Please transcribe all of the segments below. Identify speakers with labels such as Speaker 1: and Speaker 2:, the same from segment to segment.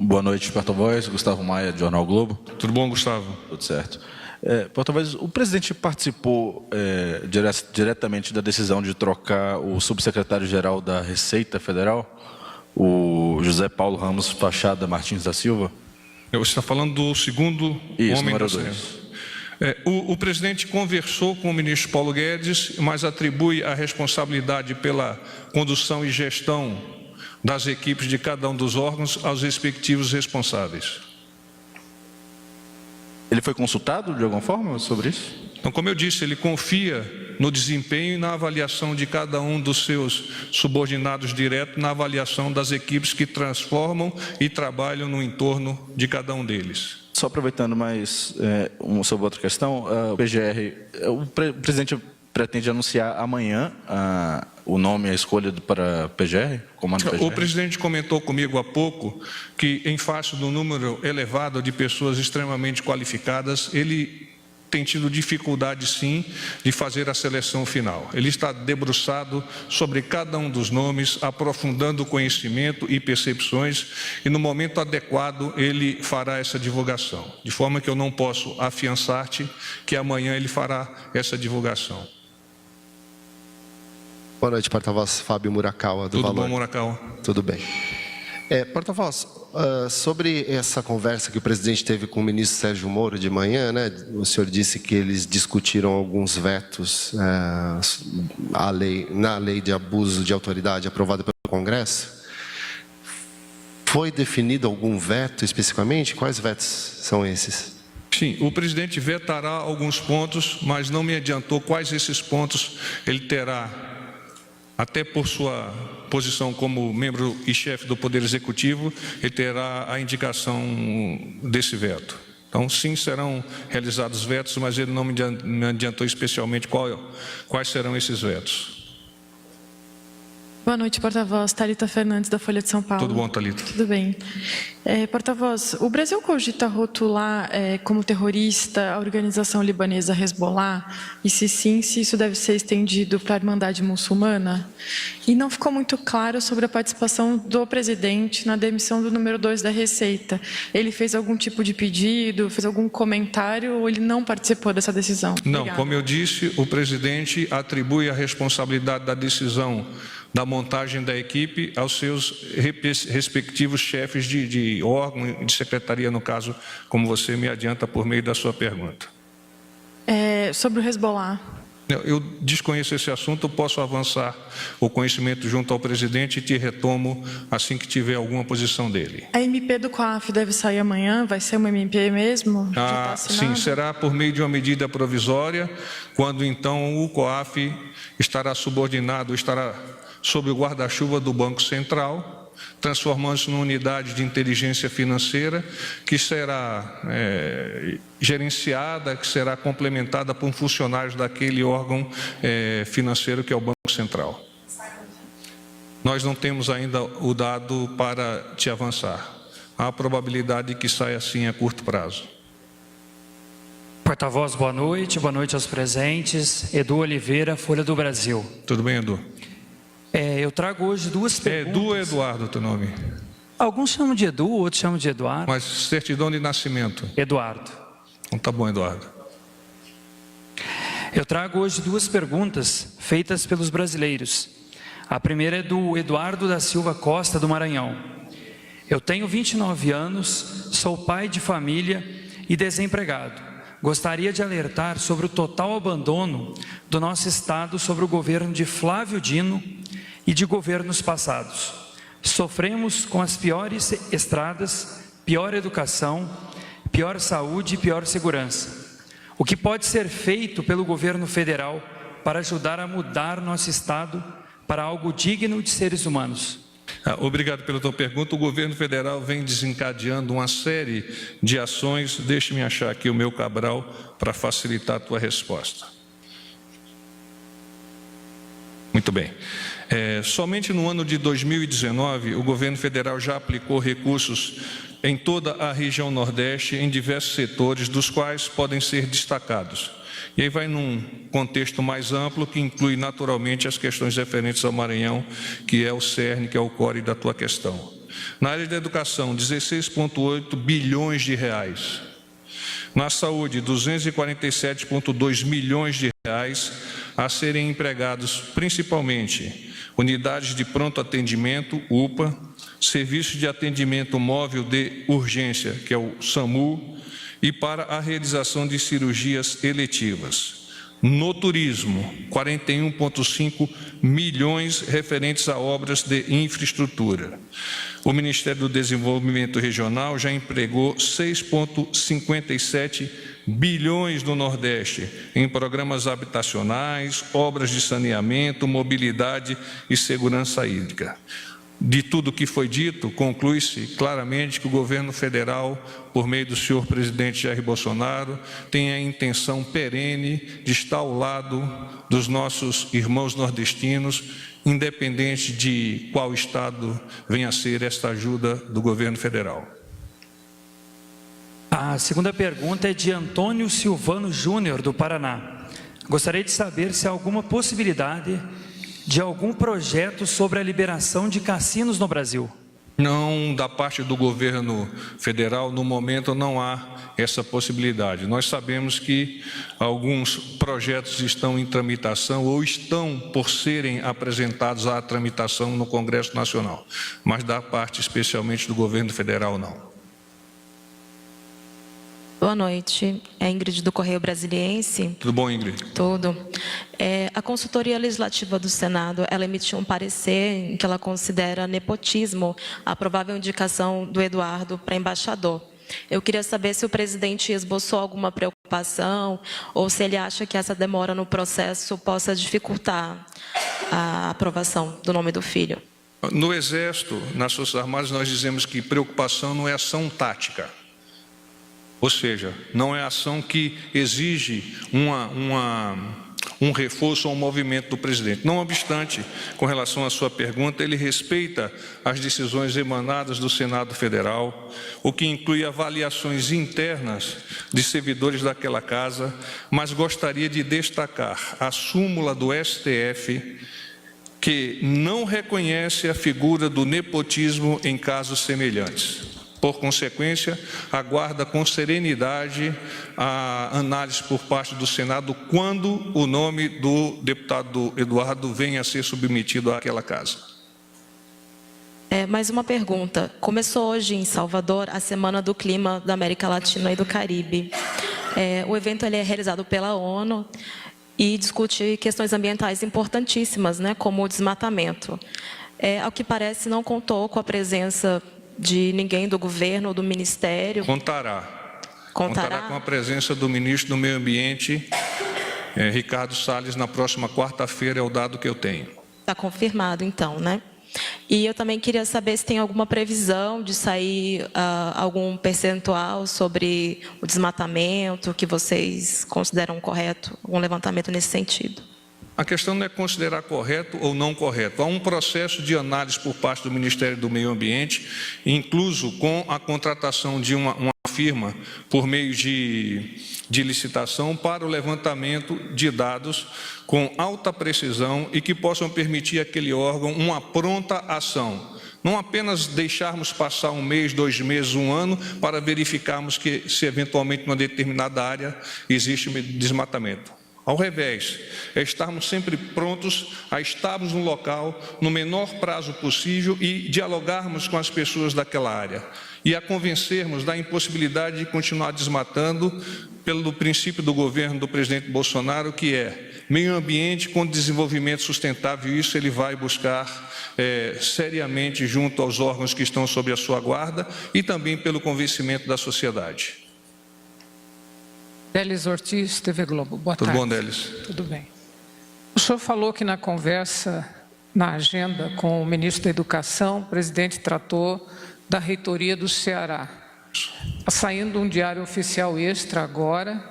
Speaker 1: Boa noite, porta-voz. Gustavo Maia, do Jornal Globo.
Speaker 2: Tudo bom, Gustavo?
Speaker 1: Tudo certo. Porta-voz, o presidente participou diretamente da decisão de trocar o subsecretário-geral da Receita Federal, o José Paulo Ramos Fachada Martins da Silva?
Speaker 2: Você está falando do segundo homem da Serra. O presidente conversou com o ministro Paulo Guedes, mas atribui a responsabilidade pela condução e gestão das equipes de cada um dos órgãos aos respectivos responsáveis.
Speaker 1: Ele foi consultado de alguma forma sobre isso?
Speaker 2: Então, como eu disse, ele confia no desempenho e na avaliação de cada um dos seus subordinados diretos, na avaliação das equipes que transformam e trabalham no entorno de cada um deles.
Speaker 1: Só aproveitando mais sobre outra questão, o PGR, o presidente pretende anunciar amanhã o nome e a escolha para PGR, comando PGR?
Speaker 2: O presidente comentou comigo há pouco que, em face do número elevado de pessoas extremamente qualificadas, ele tem tido dificuldade, sim, de fazer a seleção final. Ele está debruçado sobre cada um dos nomes, aprofundando o conhecimento e percepções, e no momento adequado ele fará essa divulgação. De forma que eu não posso afiançar-te que amanhã ele fará essa divulgação.
Speaker 3: Boa noite, porta-voz Fábio Murakawa, do Valor.
Speaker 2: Tudo bom, Murakawa?
Speaker 3: Tudo bem. Porta-voz, sobre essa conversa que o presidente teve com o ministro Sérgio Moro de manhã, né? O senhor disse que eles discutiram alguns vetos na lei de abuso de autoridade aprovada pelo Congresso. Foi definido algum veto especificamente? Quais vetos são esses?
Speaker 2: Sim, o presidente vetará alguns pontos, mas não me adiantou quais esses pontos ele terá, até por sua posição como membro e chefe do Poder Executivo, ele terá a indicação desse veto. Então, sim, serão realizados vetos, mas ele não me adiantou especialmente quais serão esses vetos.
Speaker 4: Boa noite, porta-voz. Thalita Fernandes, da Folha de São Paulo.
Speaker 2: Tudo bom, Thalita?
Speaker 4: Tudo bem. Porta-voz, o Brasil cogita rotular como terrorista a organização libanesa Hezbollah? E se sim, se isso deve ser estendido para a Irmandade Muçulmana? E não ficou muito claro sobre a participação do presidente na demissão do número 2 da Receita. Ele fez algum tipo de pedido, fez algum comentário ou ele não participou dessa decisão?
Speaker 2: Não,
Speaker 4: Obrigada.
Speaker 2: como eu disse, o presidente atribui a responsabilidade da decisão da montagem da equipe aos seus respectivos chefes de órgão, de secretaria, no caso, como você me adianta por meio da sua pergunta.
Speaker 4: Sobre o Hezbollah.
Speaker 2: Eu desconheço esse assunto, eu posso avançar o conhecimento junto ao presidente e te retomo assim que tiver alguma posição dele.
Speaker 4: A MP do COAF deve sair amanhã? Vai ser uma MP mesmo?
Speaker 2: Sim, será por meio de uma medida provisória, quando então o COAF estará subordinado, estará sob o guarda-chuva do Banco Central, transformando-se numa unidade de inteligência financeira que será gerenciada, que será complementada por funcionários daquele órgão financeiro que é o Banco Central. Nós não temos ainda o dado para te avançar. Há a probabilidade de que saia assim a curto prazo.
Speaker 5: Porta-voz, boa noite aos presentes. Edu Oliveira, Folha do Brasil.
Speaker 2: Tudo bem, Edu?
Speaker 5: Eu trago hoje duas perguntas.
Speaker 2: Edu ou Eduardo, teu nome?
Speaker 5: Alguns chamam de Edu, outros chamam de Eduardo.
Speaker 2: Mas certidão de nascimento?
Speaker 5: Eduardo.
Speaker 2: Então tá bom, Eduardo.
Speaker 5: Eu trago hoje duas perguntas feitas pelos brasileiros. A primeira é do Eduardo da Silva Costa, do Maranhão. Eu tenho 29 anos, sou pai de família e desempregado. Gostaria de alertar sobre o total abandono do nosso Estado sobre o governo de Flávio Dino e de governos passados. Sofremos com as piores estradas, pior educação, pior saúde e pior segurança. O que pode ser feito pelo governo federal para ajudar a mudar nosso Estado para algo digno de seres humanos?
Speaker 2: Obrigado pela tua pergunta. O governo federal vem desencadeando uma série de ações. Deixe-me achar aqui o meu Cabral para facilitar a tua resposta. Muito bem. Somente no ano de 2019, o governo federal já aplicou recursos em toda a região Nordeste, em diversos setores, dos quais podem ser destacados. E aí vai num contexto mais amplo, que inclui naturalmente as questões referentes ao Maranhão, que é o cerne, que é o core da tua questão. Na área da educação, 16,8 bilhões de reais. Na saúde, 247,2 milhões de reais a serem empregados principalmente unidades de pronto atendimento, UPA, serviço de atendimento móvel de urgência, que é o SAMU, e para a realização de cirurgias eletivas. No turismo, 41,5 milhões referentes a obras de infraestrutura. O Ministério do Desenvolvimento Regional já empregou 6,57 bilhões no Nordeste em programas habitacionais, obras de saneamento, mobilidade e segurança hídrica. De tudo o que foi dito, conclui-se claramente que o governo federal, por meio do senhor presidente Jair Bolsonaro, tem a intenção perene de estar ao lado dos nossos irmãos nordestinos, independente de qual estado venha a ser esta ajuda do governo federal.
Speaker 5: A segunda pergunta é de Antônio Silvano Júnior, do Paraná. Gostaria de saber se há alguma possibilidade de algum projeto sobre a liberação de cassinos no Brasil.
Speaker 2: Não, da parte do governo federal, no momento não há essa possibilidade. Nós sabemos que alguns projetos estão em tramitação ou estão por serem apresentados à tramitação no Congresso Nacional, mas da parte especialmente do governo federal, não.
Speaker 6: Boa noite, é Ingrid do Correio Brasiliense.
Speaker 2: Tudo bom, Ingrid?
Speaker 6: Tudo. A Consultoria Legislativa do Senado, ela emitiu um parecer em que ela considera nepotismo a provável indicação do Eduardo para embaixador. Eu queria saber se o presidente esboçou alguma preocupação ou se ele acha que essa demora no processo possa dificultar a aprovação do nome do filho.
Speaker 2: No Exército, nas Forças Armadas, nós dizemos que preocupação não é ação tática. Ou seja, não é ação que exige um reforço ou um movimento do presidente. Não obstante, com relação à sua pergunta, ele respeita as decisões emanadas do Senado Federal, o que inclui avaliações internas de servidores daquela casa, mas gostaria de destacar a súmula do STF, que não reconhece a figura do nepotismo em casos semelhantes. Por consequência, aguarda com serenidade a análise por parte do Senado quando o nome do deputado Eduardo venha a ser submetido àquela casa.
Speaker 6: Mais uma pergunta. Começou hoje em Salvador a Semana do Clima da América Latina e do Caribe. O evento ele é realizado pela ONU e discute questões ambientais importantíssimas, né, como o desmatamento. Ao que parece, não contou com a presença de ninguém do governo ou do ministério.
Speaker 2: Contará com a presença do ministro do Meio Ambiente, Ricardo Salles, na próxima quarta-feira, é o dado que eu tenho.
Speaker 6: Está confirmado, então, né? E eu também queria saber se tem alguma previsão de sair algum percentual sobre o desmatamento que vocês consideram correto, um levantamento nesse sentido.
Speaker 2: A questão não é considerar correto ou não correto. Há um processo de análise por parte do Ministério do Meio Ambiente, incluso com a contratação de uma firma por meio de licitação para o levantamento de dados com alta precisão e que possam permitir àquele órgão uma pronta ação. Não apenas deixarmos passar um mês, 2 meses, 1 ano, para verificarmos que se eventualmente numa determinada área existe desmatamento. Ao revés, é estarmos sempre prontos a estarmos no local no menor prazo possível e dialogarmos com as pessoas daquela área e a convencermos da impossibilidade de continuar desmatando pelo princípio do governo do presidente Bolsonaro, que é meio ambiente com desenvolvimento sustentável. Isso ele vai buscar seriamente junto aos órgãos que estão sob a sua guarda e também pelo convencimento da sociedade.
Speaker 7: Délis Ortiz, TV Globo. Boa tarde.
Speaker 2: Tudo bom, Délis?
Speaker 7: Tudo bem. O senhor falou que na conversa, na agenda com o ministro da Educação, o presidente tratou da reitoria do Ceará. Está saindo um diário oficial extra agora,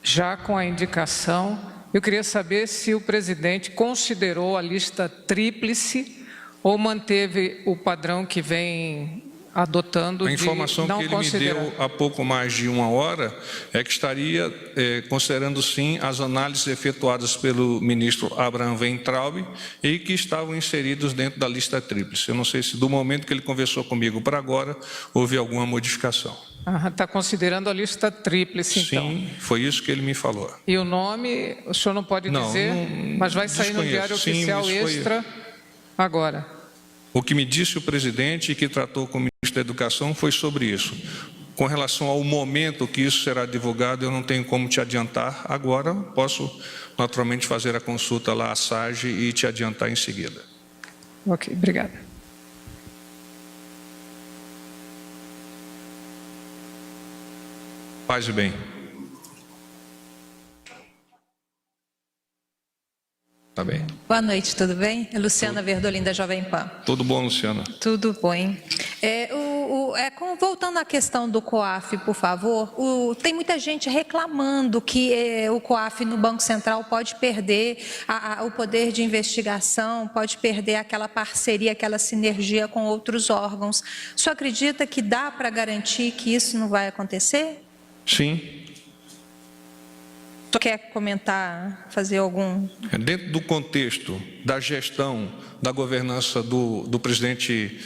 Speaker 7: já com a indicação. Eu queria saber se o presidente considerou a lista tríplice ou manteve o padrão que vem adotando
Speaker 2: A informação
Speaker 7: de não
Speaker 2: que ele me
Speaker 7: considerar.
Speaker 2: deu há pouco mais de 1 hora é que estaria considerando sim as análises efetuadas pelo ministro Abraham Weintraub e que estavam inseridos dentro da lista tríplice. Eu não sei se do momento que ele conversou comigo para agora houve alguma modificação.
Speaker 7: Está considerando a lista tríplice, então.
Speaker 2: Sim, foi isso que ele me falou.
Speaker 7: E o nome, o senhor não pode
Speaker 2: Não,
Speaker 7: dizer,
Speaker 2: não
Speaker 7: mas vai sair no
Speaker 2: desconheço.
Speaker 7: Diário
Speaker 2: Sim,
Speaker 7: Oficial
Speaker 2: isso foi-
Speaker 7: Extra agora.
Speaker 2: O que me disse o presidente e que tratou com o ministro da Educação foi sobre isso. Com relação ao momento que isso será divulgado, eu não tenho como te adiantar agora. Posso, naturalmente, fazer a consulta lá à SAGE e te adiantar em seguida.
Speaker 7: Ok, obrigada.
Speaker 2: Paz e bem. Tá bem.
Speaker 8: Boa noite, tudo bem? É Luciana Verdolim, da Jovem Pan.
Speaker 2: Tudo bom, Luciana?
Speaker 8: Tudo bem. Voltando à questão do COAF, por favor, tem muita gente reclamando que o COAF no Banco Central pode perder o poder de investigação, pode perder aquela parceria, aquela sinergia com outros órgãos. O senhor acredita que dá para garantir que isso não vai acontecer?
Speaker 2: Sim.
Speaker 8: O senhor quer comentar, fazer algum...
Speaker 2: Dentro do contexto da gestão, da governança do presidente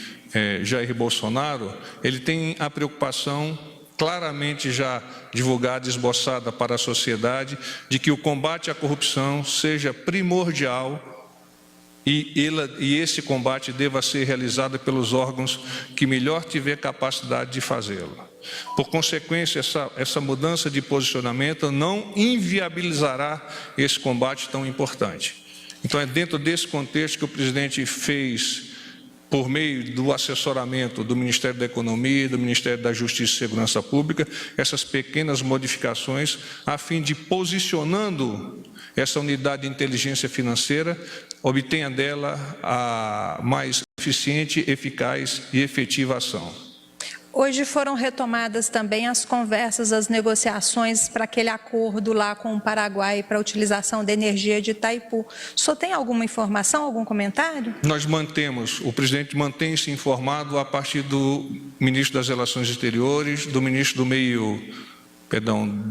Speaker 2: Jair Bolsonaro, ele tem a preocupação claramente já divulgada e esboçada para a sociedade de que o combate à corrupção seja primordial e esse combate deva ser realizado pelos órgãos que melhor tiver capacidade de fazê-lo. Por consequência, essa mudança de posicionamento não inviabilizará esse combate tão importante. Então, é dentro desse contexto que o presidente fez, por meio do assessoramento do Ministério da Economia e do Ministério da Justiça e Segurança Pública, essas pequenas modificações, a fim de, posicionando essa unidade de inteligência financeira, obtenha dela a mais eficiente, eficaz e efetiva ação.
Speaker 8: Hoje foram retomadas também as conversas, as negociações para aquele acordo lá com o Paraguai para a utilização da energia de Itaipu. O senhor tem alguma informação, algum comentário?
Speaker 2: Nós mantemos, o presidente mantém-se informado a partir do ministro das Relações Exteriores, do ministro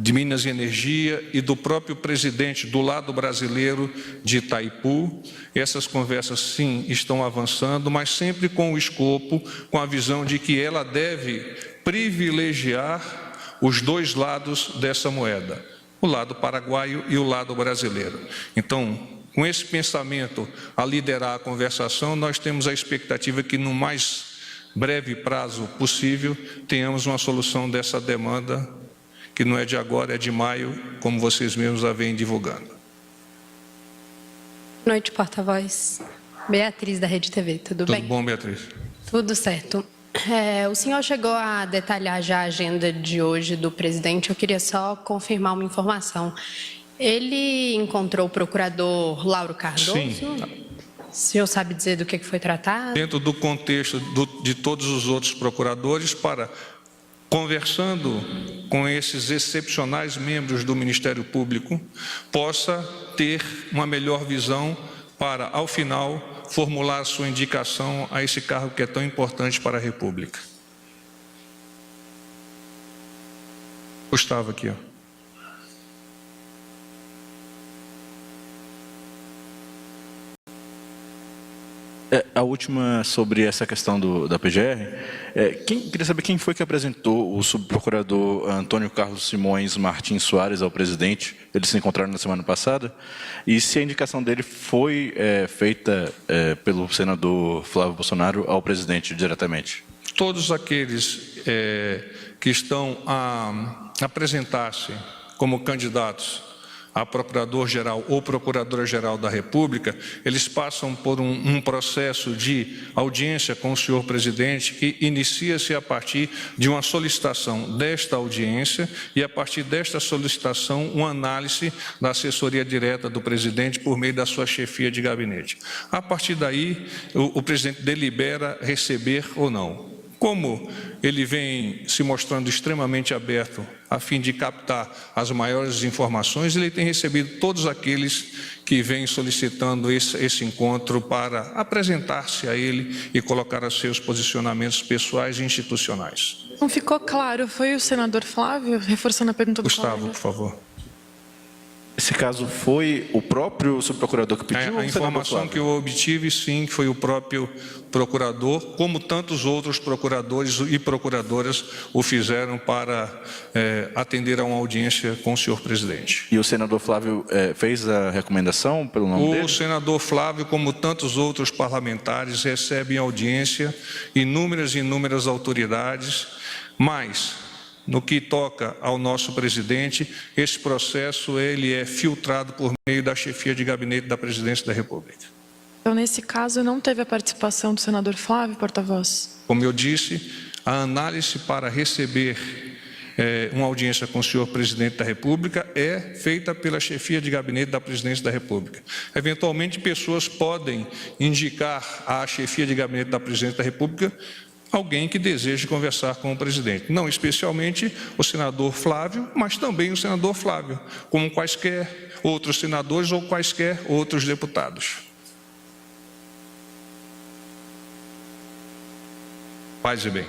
Speaker 2: de Minas e Energia e do próprio presidente do lado brasileiro de Itaipu. Essas conversas, sim, estão avançando, mas sempre com o escopo, com a visão de que ela deve privilegiar os dois lados dessa moeda, o lado paraguaio e o lado brasileiro. Então, com esse pensamento a liderar a conversação, nós temos a expectativa que no mais breve prazo possível tenhamos uma solução dessa demanda, que não é de agora, é de maio, como vocês mesmos a vêm divulgando.
Speaker 9: Boa noite, porta-voz. Beatriz, da Rede TV, tudo bem?
Speaker 2: Tudo bom, Beatriz?
Speaker 9: Tudo certo. O senhor chegou a detalhar já a agenda de hoje do presidente, eu queria só confirmar uma informação. Ele encontrou o procurador Lauro Cardoso?
Speaker 2: Sim.
Speaker 9: O senhor sabe dizer do que foi tratado?
Speaker 2: Dentro do contexto de todos os outros procuradores, conversando com esses excepcionais membros do Ministério Público, possa ter uma melhor visão para, ao final, formular sua indicação a esse cargo que é tão importante para a República. Gustavo aqui, ó.
Speaker 1: A última sobre essa questão da PGR, queria saber quem foi que apresentou o subprocurador Antônio Carlos Simões Martins Soares ao presidente. Eles se encontraram na semana passada, e se a indicação dele foi feita pelo senador Flávio Bolsonaro ao presidente diretamente.
Speaker 2: Todos aqueles que estão a apresentar-se como candidatos a procurador-geral ou procuradora-geral da República, eles passam por um processo de audiência com o senhor presidente, que inicia-se a partir de uma solicitação desta audiência e, a partir desta solicitação, uma análise da assessoria direta do presidente por meio da sua chefia de gabinete. A partir daí, o presidente delibera receber ou não. Como ele vem se mostrando extremamente aberto a fim de captar as maiores informações, ele tem recebido todos aqueles que vêm solicitando esse encontro para apresentar-se a ele e colocar os seus posicionamentos pessoais e institucionais.
Speaker 4: Não ficou claro, foi o senador Flávio, reforçando a pergunta do
Speaker 2: Gustavo,
Speaker 4: colega?
Speaker 2: por favor.
Speaker 1: Esse caso foi o próprio subprocurador que pediu? ou
Speaker 2: A
Speaker 1: o senador
Speaker 2: informação
Speaker 1: Flávio?
Speaker 2: que eu obtive, sim, que foi o próprio procurador, como tantos outros procuradores e procuradoras o fizeram para atender a uma audiência com o senhor presidente.
Speaker 1: E o senador Flávio fez a recomendação pelo nome dele?
Speaker 2: O senador Flávio, como tantos outros parlamentares, recebe em audiência inúmeras autoridades, mas no que toca ao nosso presidente, esse processo ele é filtrado por meio da chefia de gabinete da Presidência da República.
Speaker 4: Então, nesse caso, não teve a participação do senador Flávio, porta-voz?
Speaker 2: Como eu disse, a análise para receber uma audiência com o senhor presidente da República é feita pela chefia de gabinete da Presidência da República. Eventualmente, pessoas podem indicar à chefia de gabinete da Presidência da República alguém que deseje conversar com o presidente. Não especialmente o senador Flávio, mas também o senador Flávio, como quaisquer outros senadores ou quaisquer outros deputados. Paz e bem.